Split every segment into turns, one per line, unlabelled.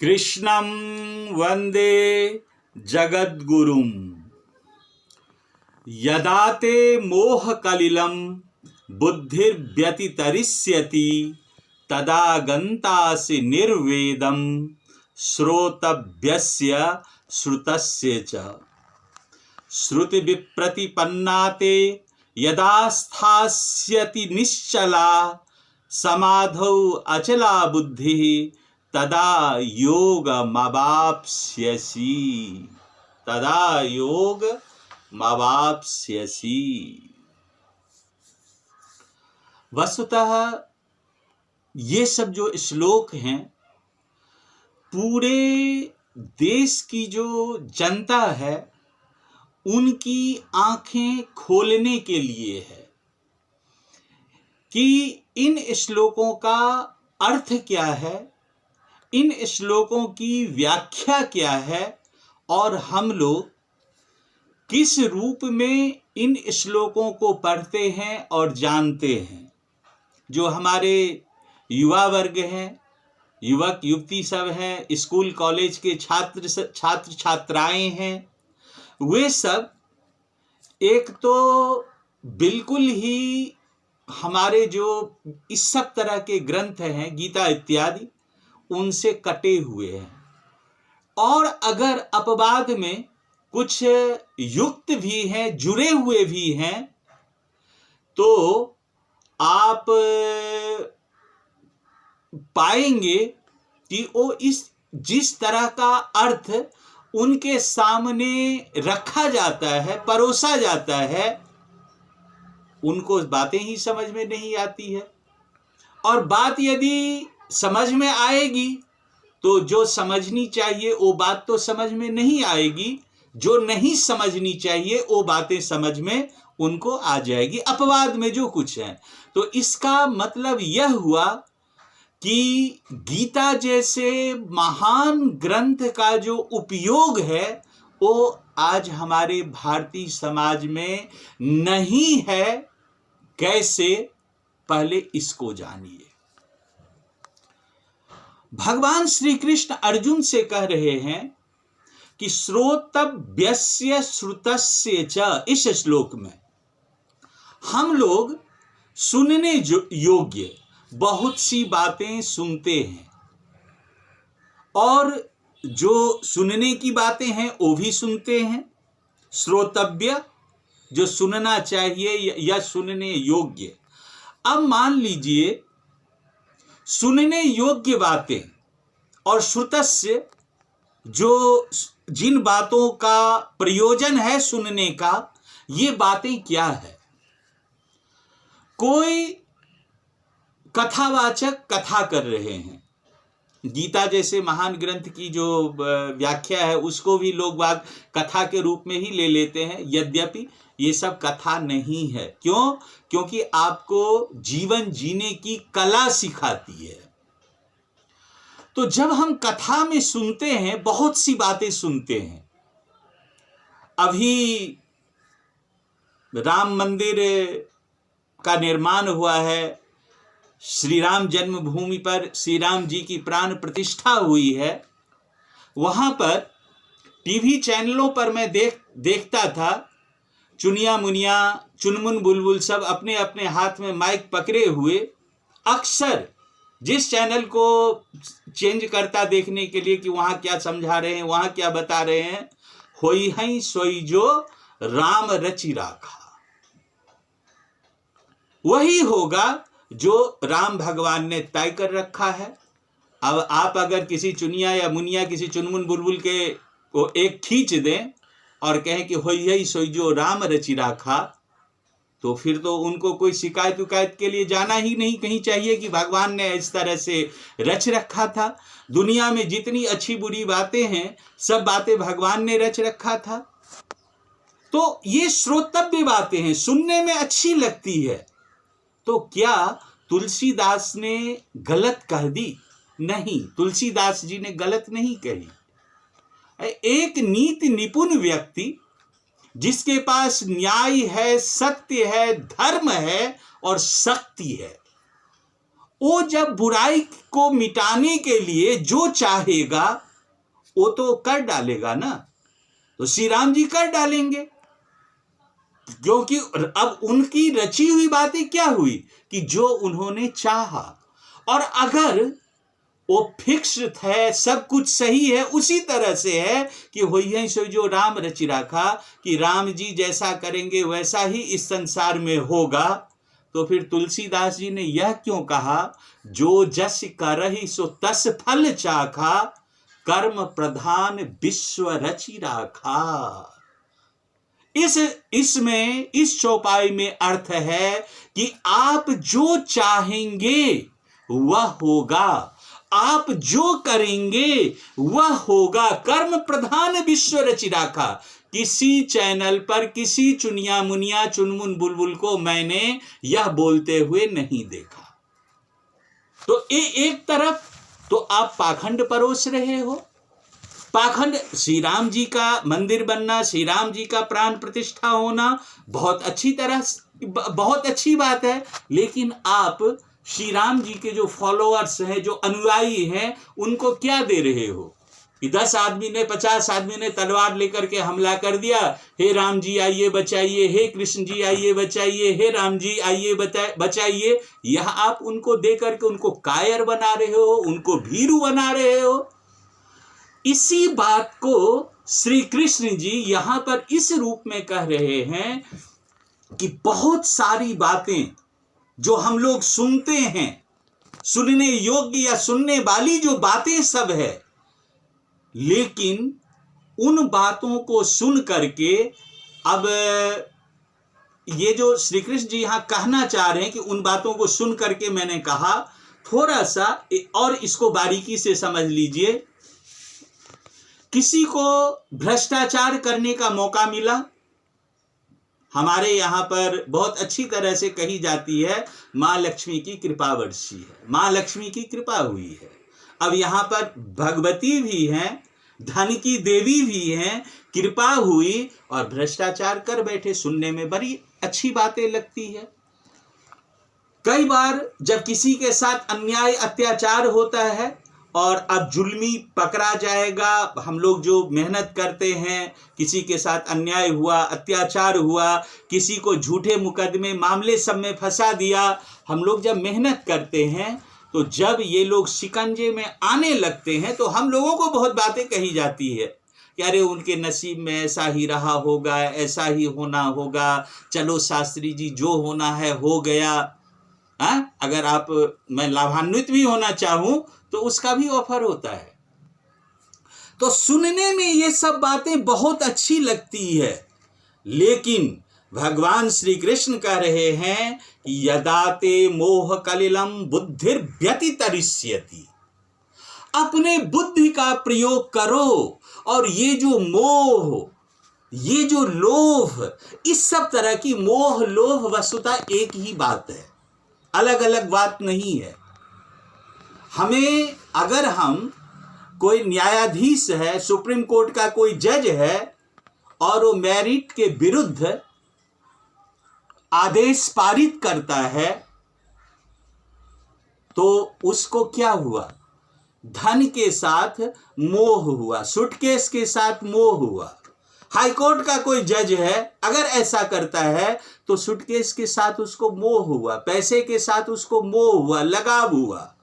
कृष्णं वंदे जगद्गुरुं यदा ते मोहकलिलं बुद्धिर्व्यतितरिष्यति तदा गन्तासि निर्वेदं श्रोतव्यस्य श्रुतस्य च श्रुतिविप्रतिपन्ना ते यदा स्थास्यति निश्चला समाधौ अचला बुद्धिः तदा योगमवाप्स्यसि वस्तुतः ये सब जो श्लोक हैं पूरे देश की जो जनता है उनकी आंखें खोलने के लिए है कि इन श्लोकों का अर्थ क्या है, इन श्लोकों की व्याख्या क्या है और हम लोग किस रूप में इन श्लोकों को पढ़ते हैं और जानते हैं। जो हमारे युवा वर्ग हैं, युवक युवती सब हैं, स्कूल कॉलेज के छात्र छात्राएं हैं, वे सब एक तो बिल्कुल ही हमारे जो इस सब तरह के ग्रंथ हैं गीता इत्यादि उनसे कटे हुए हैं और अगर अपवाद में कुछ युक्त भी हैं, जुड़े हुए भी हैं, तो आप पाएंगे कि वो इस जिस तरह का अर्थ उनके सामने रखा जाता है, परोसा जाता है, उनको बातें ही समझ में नहीं आती है। और बात यदि समझ में आएगी तो जो समझनी चाहिए वो बात तो समझ में नहीं आएगी, जो नहीं समझनी चाहिए वो बातें समझ में उनको आ जाएगी, अपवाद में जो कुछ है। तो इसका मतलब यह हुआ कि गीता जैसे महान ग्रंथ का जो उपयोग है वो आज हमारे भारतीय समाज में नहीं है। कैसे? पहले इसको जानिए। भगवान श्री कृष्ण अर्जुन से कह रहे हैं कि श्रोतव्यस्य श्रुतस्य च, इस श्लोक में हम लोग सुनने योग्य बहुत सी बातें सुनते हैं और जो सुनने की बातें हैं वो भी सुनते हैं। श्रोतव्य जो सुनना चाहिए या सुनने योग्य। अब मान लीजिए सुनने योग्य बातें और श्रुतस्य जो जिन बातों का प्रयोजन है सुनने का, ये बातें क्या है? कोई कथावाचक कथा कर रहे हैं, गीता जैसे महान ग्रंथ की जो व्याख्या है उसको भी लोग बाग कथा के रूप में ही ले लेते हैं, यद्यपि ये सब कथा नहीं है। क्यों? क्योंकि आपको जीवन जीने की कला सिखाती है। तो जब हम कथा में सुनते हैं, बहुत सी बातें सुनते हैं। अभी राम मंदिर का निर्माण हुआ है, श्री राम जन्मभूमि पर श्री राम जी की प्राण प्रतिष्ठा हुई है। वहां पर टीवी चैनलों पर मैं देखता था, चुनिया मुनिया चुनमुन बुलबुल सब अपने अपने हाथ में माइक पकड़े हुए अक्सर जिस चैनल को चेंज करता देखने के लिए कि वहाँ क्या समझा रहे हैं, वहाँ क्या बता रहे हैं, होई हई सोई जो राम रचि राखा, वही होगा जो राम भगवान ने तय कर रखा है। अब आप अगर किसी चुनिया या मुनिया किसी चुनमुन बुलबुल के को एक खींच दें और कहें कि होई हई सोई जो राम रचि राखा, तो फिर तो उनको कोई शिकायत उकायत के लिए जाना ही नहीं कहीं चाहिए कि भगवान ने इस तरह से रच रखा था। दुनिया में जितनी अच्छी बुरी बातें हैं सब बातें भगवान ने रच रखा था। तो ये श्रोतव्य बातें हैं, सुनने में अच्छी लगती है। तो क्या तुलसीदास ने गलत कह दी? नहीं, तुलसीदास जी ने गलत नहीं कही। एक नीति निपुण व्यक्ति जिसके पास न्याय है, सत्य है, धर्म है और शक्ति है, वो जब बुराई को मिटाने के लिए जो चाहेगा वो तो कर डालेगा ना। तो श्री राम जी कर डालेंगे, क्योंकि अब उनकी रची हुई बातें क्या हुई कि जो उन्होंने चाहा। और अगर वो फिक्स्ड है, सब कुछ सही है, उसी तरह से है कि होइए सो जो राम रचि राखा, कि राम जी जैसा करेंगे वैसा ही इस संसार में होगा। तो फिर तुलसीदास जी ने यह क्यों कहा, जो जस करहि सो तस फल चाखा, कर्म प्रधान विश्व रचि राखा। इसमें इस चौपाई में अर्थ है कि आप जो चाहेंगे वह होगा, आप जो करेंगे वह होगा। कर्म प्रधान विश्व रचि राखा। किसी चैनल पर किसी चुनिया मुनिया चुनमुन बुलबुल को मैंने यह बोलते हुए नहीं देखा। तो एक तरफ तो आप पाखंड परोस रहे हो, पाखंड। श्री राम जी का मंदिर बनना, श्री राम जी का प्राण प्रतिष्ठा होना बहुत अच्छी बात है, लेकिन आप श्री राम जी के जो फॉलोअर्स हैं, जो अनुयायी हैं, उनको क्या दे रहे हो कि 10 आदमी ने 50 आदमी ने तलवार लेकर के हमला कर दिया, हे राम जी आइए बचाइए, हे कृष्ण जी आइए बचाइए, हे राम जी आइए बचाइए। यह आप उनको दे करके उनको कायर बना रहे हो, उनको भीरू बना रहे हो। इसी बात को श्री कृष्ण जी यहां पर इस रूप में कह रहे हैं कि बहुत सारी बातें जो हम लोग सुनते हैं, सुनने योग्य या सुनने वाली जो बातें सब है, लेकिन उन बातों को सुन करके अब ये जो श्री कृष्ण जी यहां कहना चाह रहे हैं कि उन बातों को सुन करके, मैंने कहा थोड़ा सा और इसको बारीकी से समझ लीजिए। किसी को भ्रष्टाचार करने का मौका मिला, हमारे यहाँ पर बहुत अच्छी तरह से कही जाती है, माँ लक्ष्मी की कृपा वर्षी है, माँ लक्ष्मी की कृपा हुई है। अब यहाँ पर भगवती भी हैं, धन की देवी भी हैं, कृपा हुई और भ्रष्टाचार कर बैठे। सुनने में बड़ी अच्छी बातें लगती है। कई बार जब किसी के साथ अन्याय अत्याचार होता है और अब जुल्मी पकड़ा जाएगा, हम लोग जो मेहनत करते हैं, किसी के साथ अन्याय हुआ, अत्याचार हुआ, किसी को झूठे मुकदमे मामले सब में फंसा दिया, हम लोग जब मेहनत करते हैं तो जब ये लोग शिकंजे में आने लगते हैं तो हम लोगों को बहुत बातें कही जाती है कि अरे उनके नसीब में ऐसा ही रहा होगा, ऐसा ही होना होगा, चलो शास्त्री जी जो होना है हो गया। अगर मैं लाभान्वित भी होना चाहूं तो उसका भी ऑफर होता है। तो सुनने में ये सब बातें बहुत अच्छी लगती है, लेकिन भगवान श्री कृष्ण कह रहे हैं कि यदाते मोह कलिलम बुद्धिर व्यतितरिष्यति। अपने बुद्धि का प्रयोग करो और ये जो मोह, ये जो लोभ, इस सब तरह की मोह लोभ वस्तुतः एक ही बात है, अलग अलग बात नहीं है। हमें अगर हम कोई न्यायाधीश है, सुप्रीम कोर्ट का कोई जज है और वो मेरिट के विरुद्ध आदेश पारित करता है तो उसको क्या हुआ, धन के साथ मोह हुआ, सूटकेस के साथ मोह हुआ। हाईकोर्ट का कोई जज है अगर ऐसा करता है तो सूटकेस के साथ उसको मोह हुआ, पैसे के साथ उसको मोह हुआ, लगाव हुआ।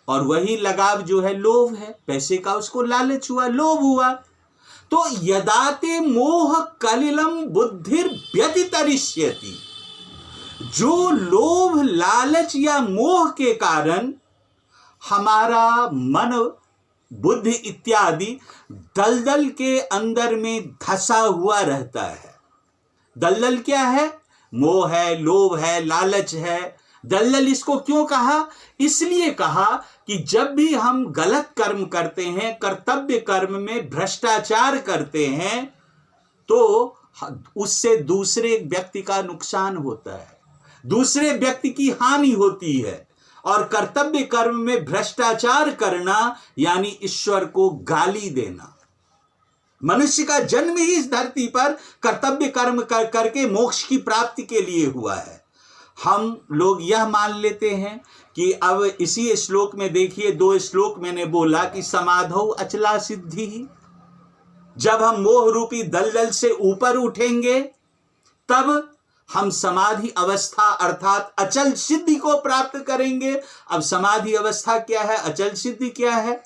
और वही लगाव जो है लोभ है, पैसे का उसको लालच हुआ, लोभ हुआ। तो यदाते मोह कलिलम बुद्धिर व्यतितरिष्यति। जो लोभ लालच या मोह के कारण हमारा मन बुद्धि इत्यादि दलदल के अंदर में धसा हुआ रहता है। दलदल क्या है? मोह है, लोभ है, लालच है। दलदल इसको क्यों कहा? इसलिए कहा कि जब भी हम गलत कर्म करते हैं, कर्तव्य कर्म में भ्रष्टाचार करते हैं, तो उससे दूसरे व्यक्ति का नुकसान होता है, दूसरे व्यक्ति की हानि होती है। और कर्तव्य कर्म में भ्रष्टाचार करना यानी ईश्वर को गाली देना। मनुष्य का जन्म ही इस धरती पर कर्तव्य कर्म करके मोक्ष की प्राप्ति के लिए हुआ है। हम लोग यह मान लेते हैं कि अब इसी श्लोक में देखिए, 2 श्लोक मैंने बोला कि समाधौ अचला सिद्धि, जब हम मोह रूपी दलदल से ऊपर उठेंगे तब हम समाधि अवस्था अर्थात अचल सिद्धि को प्राप्त करेंगे। अब समाधि अवस्था क्या है, अचल सिद्धि क्या है,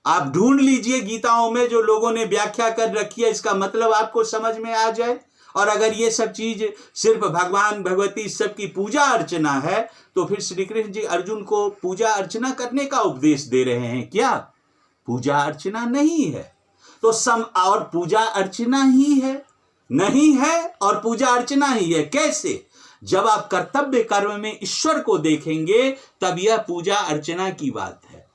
आप ढूंढ लीजिए गीताओं में जो लोगों ने व्याख्या कर रखी है, इसका मतलब आपको समझ में आ जाए। और अगर ये सब चीज सिर्फ भगवान भगवती सबकी पूजा अर्चना है तो फिर श्री कृष्ण जी अर्जुन को पूजा अर्चना करने का उपदेश दे रहे हैं क्या? पूजा अर्चना नहीं है। तो सम और पूजा अर्चना ही है, नहीं है और पूजा अर्चना ही है। कैसे? जब आप कर्तव्य कर्म में ईश्वर को देखेंगे तब यह पूजा अर्चना की बात है,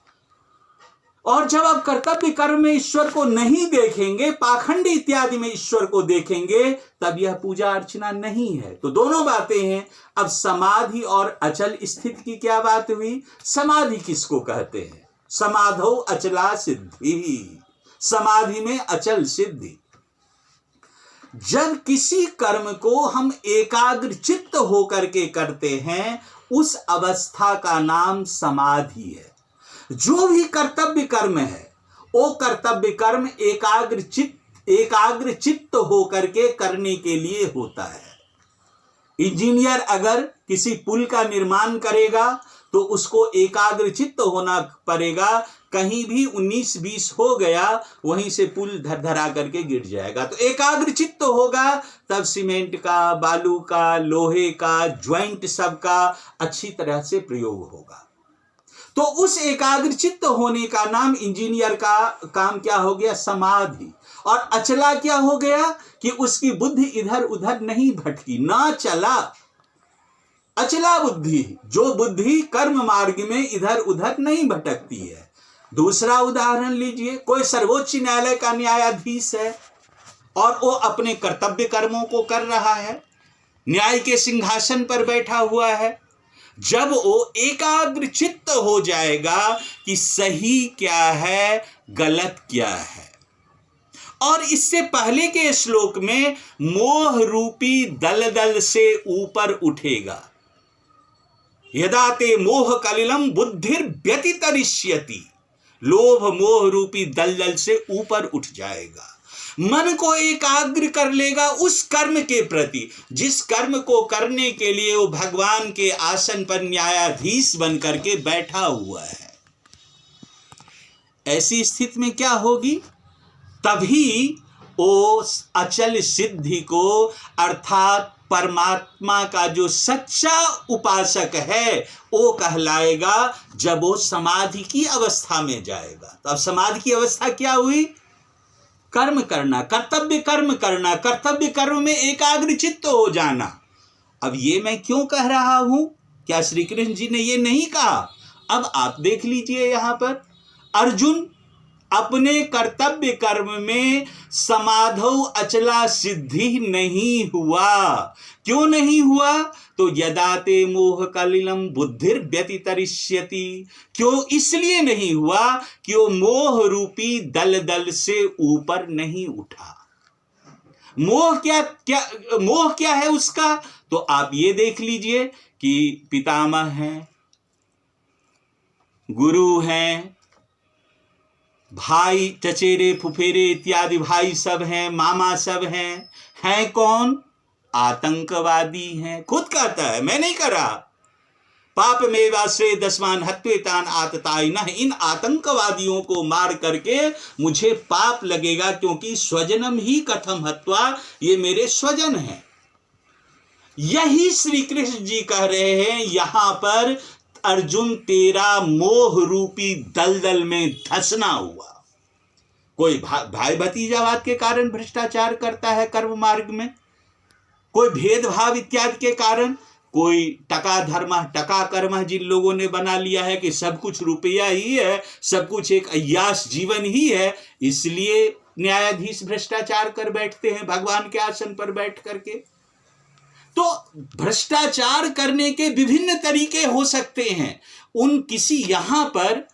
और जब आप कर्तव्य कर्म में ईश्वर को नहीं देखेंगे, पाखंड इत्यादि में ईश्वर को देखेंगे, तब यह पूजा अर्चना नहीं है। तो दोनों बातें हैं। अब समाधि और अचल स्थिति की क्या बात हुई? समाधि किसको कहते हैं? समाधौ अचला सिद्धि, समाधि में अचल सिद्धि। जब किसी कर्म को हम एकाग्र चित्त होकर के करते हैं, उस अवस्था का नाम समाधि है। जो भी कर्तव्य कर्म है वो कर्तव्य कर्म एकाग्र चित्त होकर के करने के लिए होता है। इंजीनियर अगर किसी पुल का निर्माण करेगा तो उसको एकाग्र चित्त होना पड़ेगा। कहीं भी 19-20 हो गया, वहीं से पुल धरा करके गिर जाएगा। तो एकाग्र चित्त होगा तब सीमेंट का, बालू का, लोहे का, ज्वाइंट सब का अच्छी तरह से प्रयोग होगा। तो उस एकाग्र चित्त होने का नाम इंजीनियर का काम क्या हो गया? समाधि। और अचला क्या हो गया कि उसकी बुद्धि इधर उधर नहीं भटकी, ना चला। अचला बुद्धि, जो बुद्धि कर्म मार्ग में इधर उधर नहीं भटकती है। दूसरा उदाहरण लीजिए, कोई सर्वोच्च न्यायालय का न्यायाधीश है और वो अपने कर्तव्य कर्मों को कर रहा है, न्याय के सिंहासन पर बैठा हुआ है। जब वो एकाग्र चित्त हो जाएगा कि सही क्या है, गलत क्या है, और इससे पहले के श्लोक में मोह रूपी दलदल से ऊपर उठेगा। यदा ते मोह कलिलम बुद्धिर व्यतितरिष्यति, लोभ मोह रूपी दलदल से ऊपर उठ जाएगा, मन को एकाग्र कर लेगा उस कर्म के प्रति जिस कर्म को करने के लिए वो भगवान के आसन पर न्यायाधीश बन करके बैठा हुआ है। ऐसी स्थिति में क्या होगी? तभी वो अचल सिद्धि को अर्थात परमात्मा का जो सच्चा उपासक है वो कहलाएगा, जब वो समाधि की अवस्था में जाएगा। तो अब समाधि की अवस्था क्या हुई? कर्म करना, कर्तव्य कर्म करना, कर्तव्य कर्म में एकाग्र चित्त हो जाना। अब ये मैं क्यों कह रहा हूं? क्या श्री कृष्ण जी ने ये नहीं कहा? अब आप देख लीजिए, यहां पर अर्जुन अपने कर्तव्य कर्म में समाधौ अचला सिद्धि नहीं हुआ। क्यों नहीं हुआ? तो यदा ते मोह कलिलम बुद्धिर व्यतितरिष्यति, क्यों? इसलिए नहीं हुआ कि वो मोह रूपी दलदल से ऊपर नहीं उठा। मोह क्या है उसका? तो आप ये देख लीजिए कि पितामह हैं, गुरु हैं, भाई चचेरे फुफेरे इत्यादि भाई सब हैं, मामा सब हैं कौन? आतंकवादी हैं। खुद कहता है, मैं नहीं करा। पाप मेवाश्रे दस्मान हत्वेतान आतताई न, इन आतंकवादियों को मार करके मुझे पाप लगेगा, क्योंकि स्वजनम ही कथम हत्वा, ये मेरे स्वजन हैं। यही श्री कृष्ण जी कह रहे हैं यहां पर, अर्जुन तेरा मोह रूपी दलदल में धंसना हुआ। कोई भाई भतीजावाद के कारण भ्रष्टाचार करता है कर्म मार्ग में, कोई भेदभाव इत्यादि के कारण, कोई टका धर्म टका कर्म जिन लोगों ने बना लिया है कि सब कुछ रुपया ही है, सब कुछ एक अय्याश जीवन ही है, इसलिए न्यायाधीश भ्रष्टाचार कर बैठते हैं भगवान के आसन पर बैठ करके। तो भ्रष्टाचार करने के विभिन्न तरीके हो सकते हैं। उन किसी यहां पर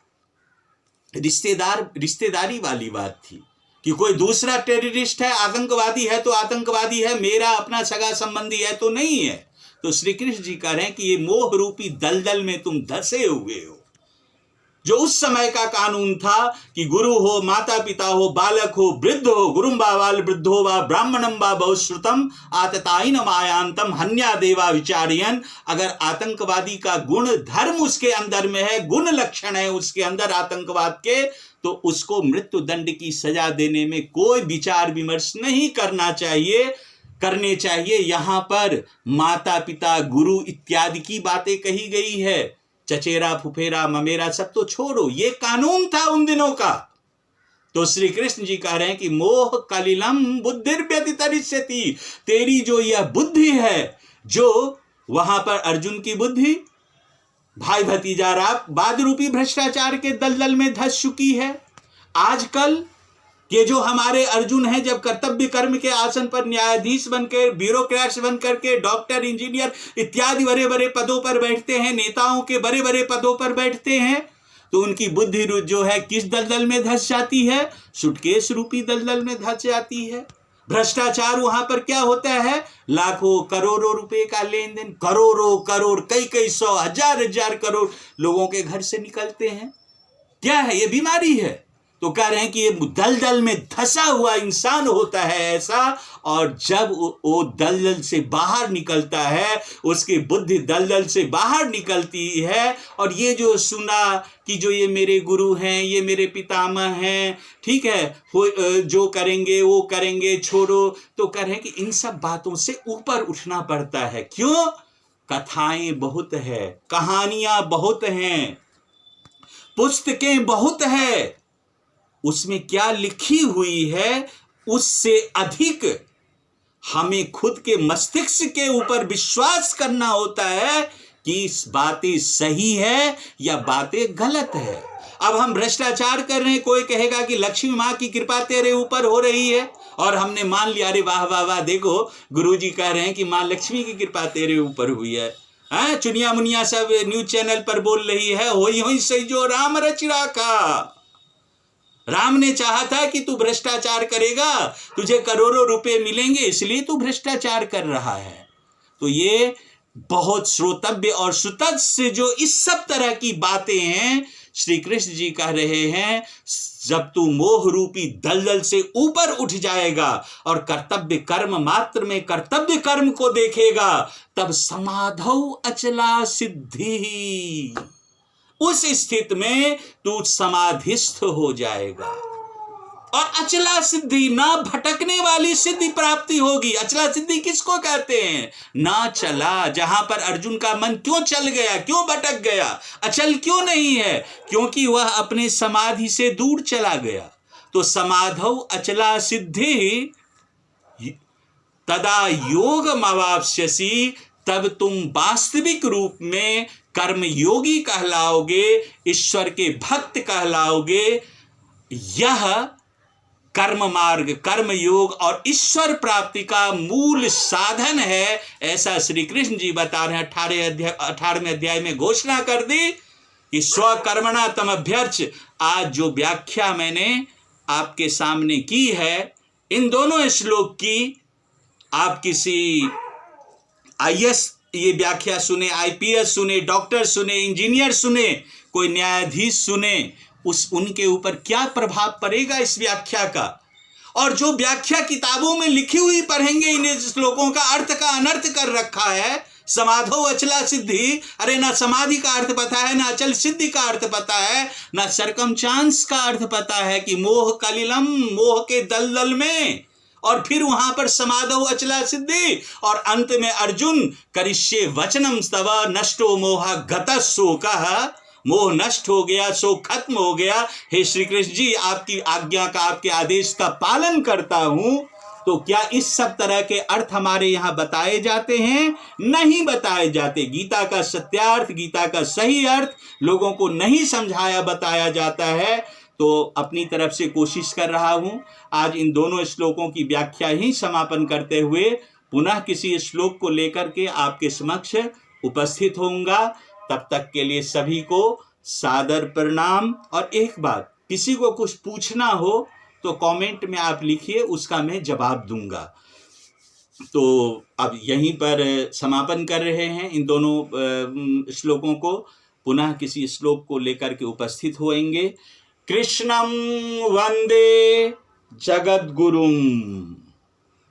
रिश्तेदारी वाली बात थी कि कोई दूसरा टेररिस्ट है, आतंकवादी है तो आतंकवादी है, मेरा अपना सगा संबंधी है तो नहीं है। तो श्री कृष्ण जी कह रहे हैं कि ये मोह रूपी दलदल में तुम धसे हुए हो। जो उस समय का कानून था कि गुरु हो, माता पिता हो, बालक हो, वृद्ध हो, गुरुम बाल वृद्धो वा ब्राह्मणम वा बहुश्रुतम आतताइन मायांतम हन्या देवा विचारियन। अगर आतंकवादी का गुण धर्म उसके अंदर में है, गुण लक्षण है उसके अंदर आतंकवाद के, तो उसको मृत्यु दंड की सजा देने में कोई विचार विमर्श नहीं करने चाहिए। यहां पर माता पिता, गुरु इत्यादि की बातें कही गई है। चचेरा, फुफेरा, ममेरा सब तो छोड़ो, ये कानून था उन दिनों का। तो श्री कृष्ण जी कह रहे हैं कि मोह कलिलम बुद्धिर्व्यतितरिष्यति। तेरी जो यह बुद्धि है, जो वहां पर अर्जुन की बुद्धि भाई भतीजा वाद रूपी भ्रष्टाचार के दलदल में धस चुकी है। आजकल ये जो हमारे अर्जुन हैं, जब कर्तव्य कर्म के आसन पर न्यायाधीश बनकर, ब्यूरोक्रेट्स बनकर के, डॉक्टर, इंजीनियर इत्यादि बड़े बड़े पदों पर बैठते हैं, नेताओं के बड़े बड़े पदों पर बैठते हैं, तो उनकी बुद्धि जो है किस दलदल में धस जाती है? सूटकेस रूपी दलदल में धस जाती है। भ्रष्टाचार वहां पर क्या होता है? लाखों करोड़ों रुपए का लेन देन, करोड़ों करोड़, कई सौ, हजार करोड़ लोगों के घर से निकलते हैं। क्या है? ये बीमारी है। तो कह रहे हैं कि ये दलदल में धसा हुआ इंसान होता है ऐसा, और जब वो दलदल से बाहर निकलता है, उसकी बुद्धि दलदल से बाहर निकलती है, और ये जो सुना कि जो ये मेरे गुरु हैं, ये मेरे पितामह हैं, ठीक है, जो करेंगे वो करेंगे, छोड़ो, तो कह रहे हैं कि इन सब बातों से ऊपर उठना पड़ता है। क्यों? कथाएं बहुत है, कहानियां बहुत हैं, पुस्तकें बहुत है, उसमें क्या लिखी हुई है उससे अधिक हमें खुद के मस्तिष्क के ऊपर विश्वास करना होता है कि इस बातें सही है या बातें गलत है। अब हम भ्रष्टाचार कर रहे हैं, कोई कहेगा कि लक्ष्मी माँ की कृपा तेरे ऊपर हो रही है, और हमने मान लिया, अरे वाह वाह वाह, देखो गुरुजी कह रहे हैं कि माँ लक्ष्मी की कृपा तेरे ऊपर हुई है। चुनिया मुनिया सब न्यूज चैनल पर बोल रही है, होई होई सही जो राम रच राखा। राम ने चाहा था कि तू भ्रष्टाचार करेगा, तुझे करोड़ों रुपए मिलेंगे, इसलिए तू भ्रष्टाचार कर रहा है। तो ये बहुत श्रोतव्य और सुतज्ञ जो इस सब तरह की बातें हैं, श्री कृष्ण जी कह रहे हैं, जब तू मोह रूपी दलदल से ऊपर उठ जाएगा और कर्तव्य कर्म मात्र में कर्तव्य कर्म को देखेगा, तब समाधौ अचला सिद्धि, उस स्थिति में तू समाधिस्थ हो जाएगा और अचला सिद्धि, ना भटकने वाली सिद्धि प्राप्ति होगी। अचला सिद्धि किसको कहते हैं? ना चला, जहां पर अर्जुन का मन क्यों चल गया, क्यों भटक गया, अचल क्यों नहीं है? क्योंकि वह अपने समाधि से दूर चला गया। तो समाधौ अचला सिद्धि तदा योग मवाप्स्यसि, तब तुम वास्तविक रूप में कर्म योगी कहलाओगे, ईश्वर के भक्त कहलाओगे। यह कर्म मार्ग, कर्म योग और ईश्वर प्राप्ति का मूल साधन है, ऐसा श्री कृष्ण जी बता रहे हैं। 18वें अध्याय में घोषणा कर दी कि स्वकर्मणा तम अभ्यर्च। आज जो व्याख्या मैंने आपके सामने की है, इन दोनों श्लोक की, आप किसी IAS ये व्याख्या सुने, IPS सुने, डॉक्टर सुने, इंजीनियर सुने, कोई न्यायाधीश सुने, उनके ऊपर क्या प्रभाव पड़ेगा इस व्याख्या का? और जो व्याख्या किताबों में लिखी हुई पढ़ेंगे, इन श्लोकों का अर्थ का अनर्थ कर रखा है। समाधो अचला सिद्धि, अरे ना समाधि का अर्थ पता है, ना अचल सिद्धि का अर्थ पता है, ना सरकमचांस का अर्थ पता है कि मोह कलिलम, मोह के दलदल में, और फिर वहां पर समाधौ अचला सिद्धि, और अंत में अर्जुन करिष्ये वचनम तव नष्टो मोह गतः शोकः, मोह नष्ट हो गया, शोक खत्म हो गया। हे श्री कृष्ण जी, आपकी आज्ञा का, आपके आदेश का पालन करता हूं। तो क्या इस सब तरह के अर्थ हमारे यहाँ बताए जाते हैं? नहीं बताए जाते। गीता का सत्यार्थ, गीता का सही अर्थ लोगों को नहीं समझाया बताया जाता है। तो अपनी तरफ से कोशिश कर रहा हूं। आज इन दोनों श्लोकों की व्याख्या ही समापन करते हुए पुनः किसी श्लोक को लेकर के आपके समक्ष उपस्थित होऊंगा। तब तक के लिए सभी को सादर प्रणाम। और एक बात, किसी को कुछ पूछना हो तो कमेंट में आप लिखिए, उसका मैं जवाब दूंगा। तो अब यहीं पर समापन कर रहे हैं, इन दोनों श्लोकों को पुनः किसी श्लोक को लेकर के उपस्थित होएंगे। कृष्णं वंदे जगद्गुरुं।